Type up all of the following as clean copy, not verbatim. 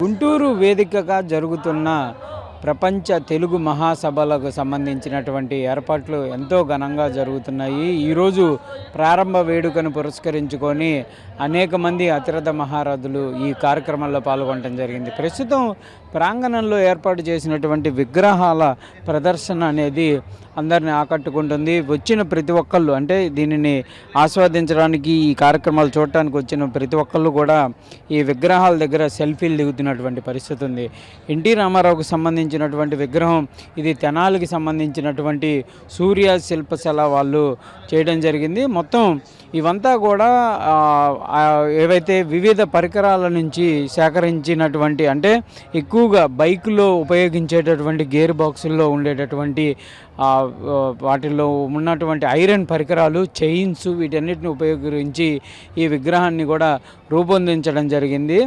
గుంటూరు వేదికగా జరుగుతున్న ప్రపంచ తెలుగు మహాసభలకు సంబంధించినటువంటి ఏర్పాట్లు ఎంతో ఘనంగా జరుగుతున్నాయి. ఈరోజు ప్రారంభ వేడుకను పురస్కరించుకొని అనేక మంది అతిరథ మహారథులు ఈ కార్యక్రమంలో పాల్గొనడం జరిగింది. ప్రస్తుతం ప్రాంగణంలో ఏర్పాటు చేసినటువంటి విగ్రహాల ప్రదర్శన అనేది అందరిని ఆకట్టుకుంటుంది. వచ్చిన ప్రతి ఒక్కళ్ళు అంటే దీనిని ఆస్వాదించడానికి, ఈ కార్యక్రమాలు చూడటానికి వచ్చిన ప్రతి ఒక్కళ్ళు కూడా ఈ విగ్రహాల దగ్గర సెల్ఫీలు దిగుతున్నటువంటి పరిస్థితి ఉంది. ఎన్టీ రామారావుకు సంబంధించినటువంటి విగ్రహం ఇది తెనాలికి సంబంధించినటువంటి సూర్య శిల్పశల వాళ్ళు చేయడం జరిగింది. మొత్తం ఇవంతా కూడా ఏవైతే వివిధ పరికరాల నుంచి సేకరించినటువంటి, అంటే ఎక్కువగా బైకులో ఉపయోగించేటటువంటి గేర్ బాక్సుల్లో ఉండేటటువంటి వాటిల్లో ఉన్నటువంటి ఐరన్ పరికరాలు, చైన్స్, వీటన్నిటిని ఉపయోగించి ఈ విగ్రహాన్ని కూడా రూపొందించడం జరిగింది.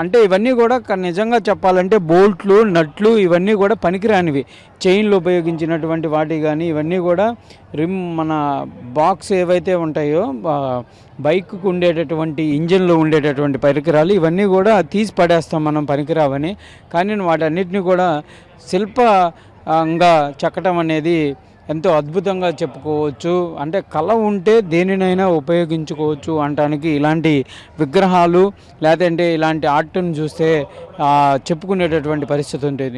అంటే ఇవన్నీ కూడా నిజంగా చెప్పాలంటే బోల్ట్లు, నట్లు ఇవన్నీ కూడా పనికిరానివి. చైన్లు ఉపయోగించినటువంటి వాటి కానీ ఇవన్నీ కూడా మన బాక్స్ ఏవైతే ఉంటాయో బైక్కు ఉండేటటువంటి ఇంజన్లో ఉండేటటువంటి పరికరాలు ఇవన్నీ కూడా తీసి పడేస్తాం మనం పనికిరావని. కానీ వాటన్నిటిని కూడా శిల్పంగా చెక్కటం అనేది ఎంతో అద్భుతంగా చెప్పుకోవచ్చు. అంటే కళ ఉంటే దేనినైనా ఉపయోగించుకోవచ్చు అనటానికి ఇలాంటి విగ్రహాలు లేదంటే ఇలాంటి ఆర్ట్ను చూస్తే చెప్పుకునేటటువంటి పరిస్థితి ఉంటుంది.